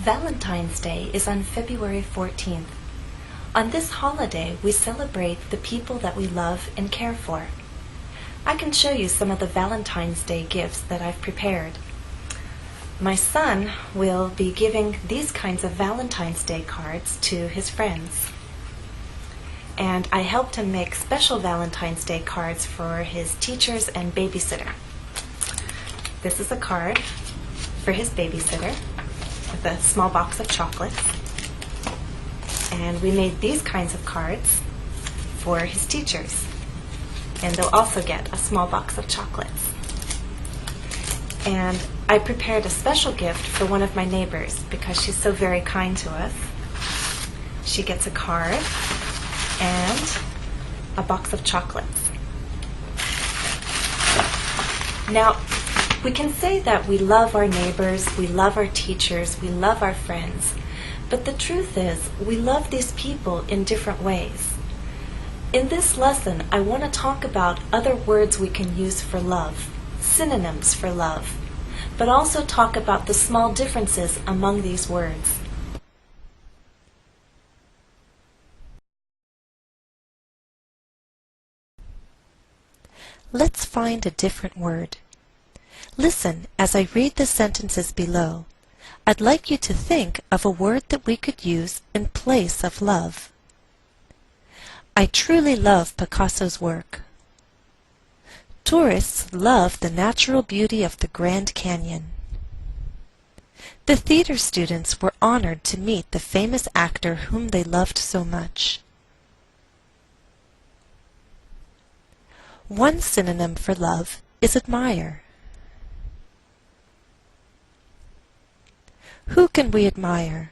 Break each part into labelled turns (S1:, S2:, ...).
S1: Valentine's Day is on February 14th. On this holiday, we celebrate the people that we love and care for. I can show you some of the Valentine's Day gifts that I've prepared. My son will be giving these kinds of Valentine's Day cards to his friends. And I helped him make special Valentine's Day cards for his teachers and babysitter. This is a card for his babysitter with a small box of chocolates. And we made these kinds of cards for his teachers. And they'll also get a small box of chocolates. And I prepared a special gift for one of my neighbors because she's so very kind to us. She gets a card and a box of chocolates. Now, we can say that we love our neighbors, we love our teachers, we love our friends. But the truth is, we love these people in different ways. In this lesson, I want to talk about other words we can use for love, synonyms for love, but also talk about the small differences among these words. Let's find a different word. Listen as I read the sentences below. I'd like you to think of a word that we could use in place of love. I truly love Picasso's work. Tourists love the natural beauty of the Grand Canyon. The theater students were honored to meet the famous actor whom they loved so much. One synonym for love is admire. Who can we admire?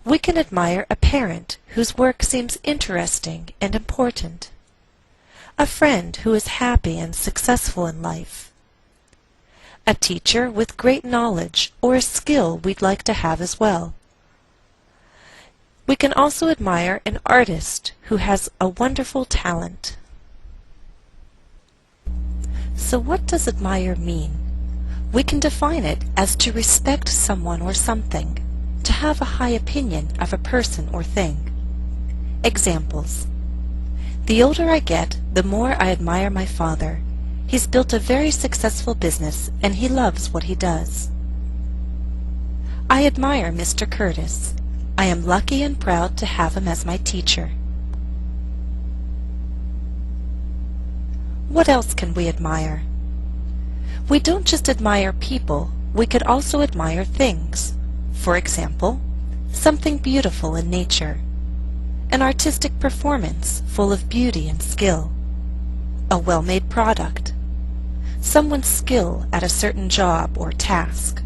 S1: We can admire a parent whose work seems interesting and important, a friend who is happy and successful in life, a teacher with great knowledge or a skill we'd like to have as well. We can also admire an artist who has a wonderful talent. So what does admire mean? We can define it as to respect someone or something, to have a high opinion of a person or thing. Examples. The older I get, the more I admire my father. He's built a very successful business and he loves what he does. I admire Mr. Curtis. I am lucky and proud to have him as my teacher. What else can we admire? We don't just admire people, we could also admire things. For example, something beautiful in nature, an artistic performance full of beauty and skill, a well-made product, someone's skill at a certain job or task.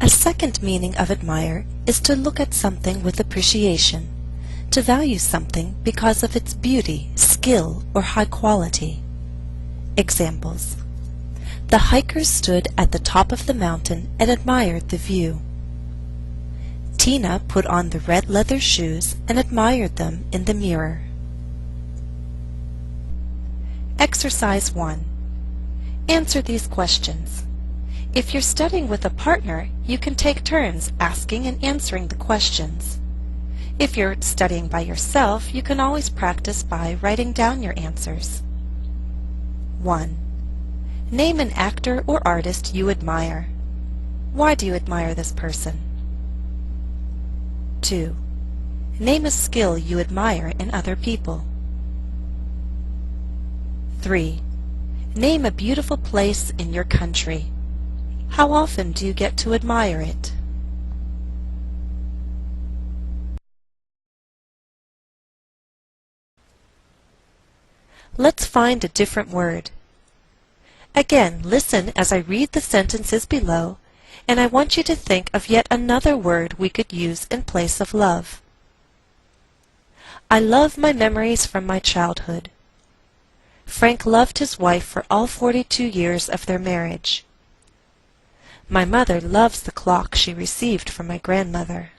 S1: A second meaning of admire is to look at something with appreciation, to value something because of its beauty, skill, or high quality. Examples. The hikers stood at the top of the mountain and admired the view. Tina put on the red leather shoes and admired them in the mirror. Exercise 1. Answer these questions. If you're studying with a partner, you can take turns asking and answering the questions. If you're studying by yourself, you can always practice by writing down your answers. 1. Name an actor or artist you admire. Why do you admire this person? 2. Name a skill you admire in other people. 3. Name a beautiful place in your country. How often do you get to admire it? Let's find a different word. Again, listen as I read the sentences below, and I want you to think of yet another word we could use in place of love. I love my memories from my childhood. Frank loved his wife for all 42 years of their marriage. My mother loves the clock she received from my grandmother.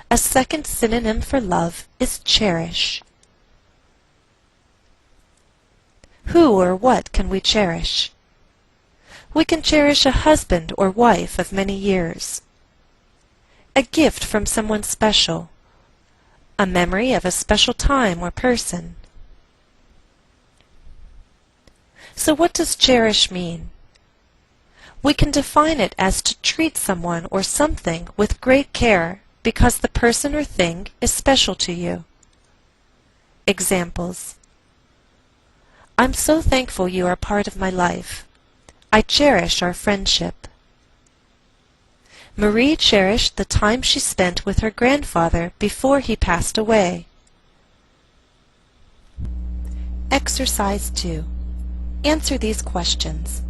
S1: A second synonym for love is cherish. Who or what can we cherish? We can cherish a husband or wife of many years, a gift from someone special, a memory of a special time or person. So what does cherish mean? We can define it as to treat someone or something with great care because the person or thing is special to you. Examples: I'm so thankful you are part of my life. I cherish our friendship. Marie cherished the time she spent with her grandfather before he passed away. Exercise 2. Answer these questions.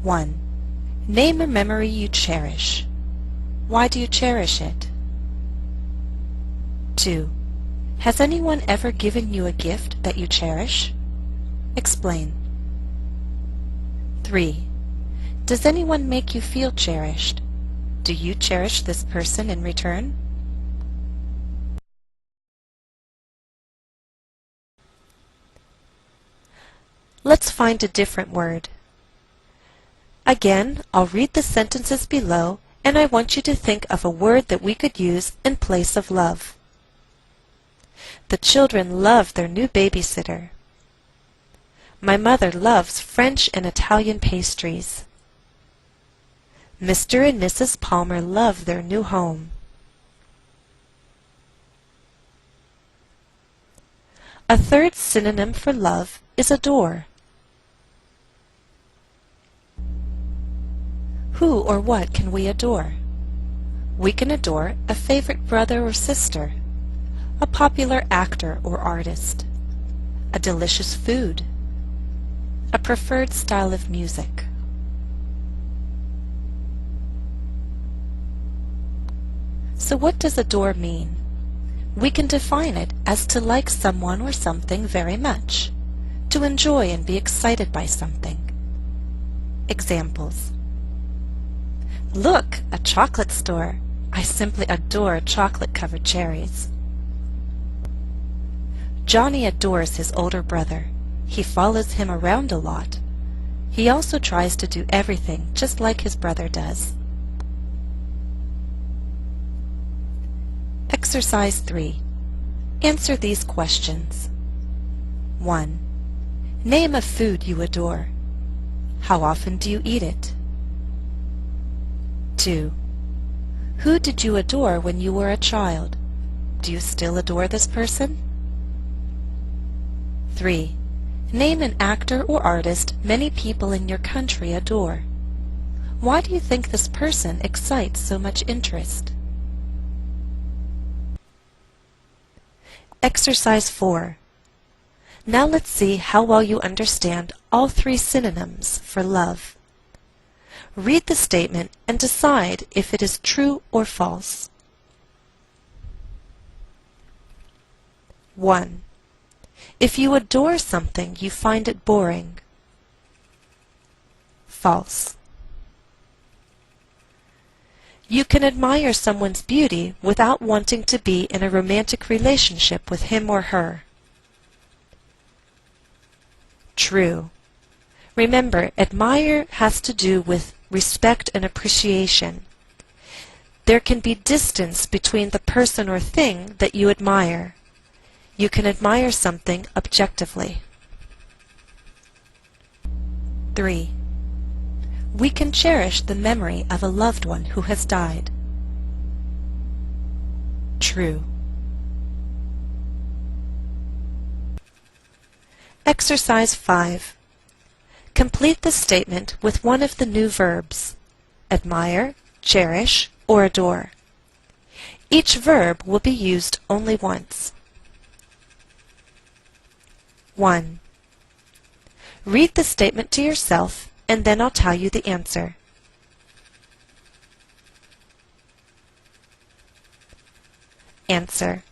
S1: 1. Name a memory you cherish. Why do you cherish it? 2. Has anyone ever given you a gift that you cherish? Explain. 3. Does anyone make you feel cherished? Do you cherish this person in return? Let's find a different word. Again, I'll read the sentences below, and I want you to think of a word that we could use in place of love. The children love their new babysitter. My mother loves French and Italian pastries. Mr. and Mrs. Palmer love their new home. A third synonym for love is adore. Who or what can we adore? We can adore a favorite brother or sister, a popular actor or artist, a delicious food, a preferred style of music. So what does adore mean? We can define it as to like someone or something very much, to enjoy and be excited by something. Examples: Look, a chocolate store. I simply adore chocolate-covered cherries. Johnny adores his older brother. He follows him around a lot. He also tries to do everything just like his brother does. Exercise 3. Answer these questions. 1. Name a food you adore. How often do you eat it? 2. Who did you adore when you were a child? Do you still adore this person? 3. Name an actor or artist many people in your country adore. Why do you think this person excites so much interest? Exercise 4. Now let's see how well you understand all three synonyms for love. Read the statement and decide if it is true or false. 1. If you adore something, you find it boring. False. You can admire someone's beauty without wanting to be in a romantic relationship with him or her. True. Remember, admire has to do with respect and appreciation. There can be distance between the person or thing that you admire. You can admire something objectively. 3. We can cherish the memory of a loved one who has died. True. Exercise 5. Complete the statement with one of the new verbs: admire, cherish, or adore. Each verb will be used only once. 1. Read the statement to yourself, and then I'll tell you the answer. Answer: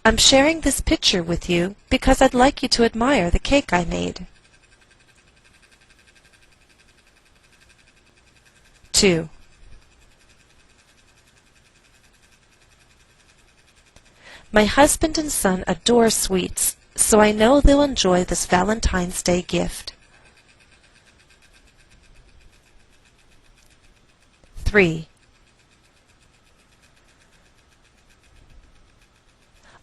S1: I'm sharing this picture with you because I'd like you to admire the cake I made. 2. My husband and son adore sweets, so I know they'll enjoy this Valentine's Day gift.
S2: 3.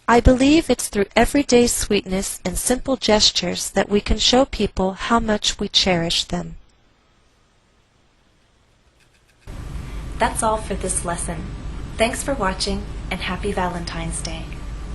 S2: I believe it's through everyday sweetness and simple gestures that we can show people how much we cherish them.
S1: That's all for this lesson. Thanks for watching, and happy Valentine's Day.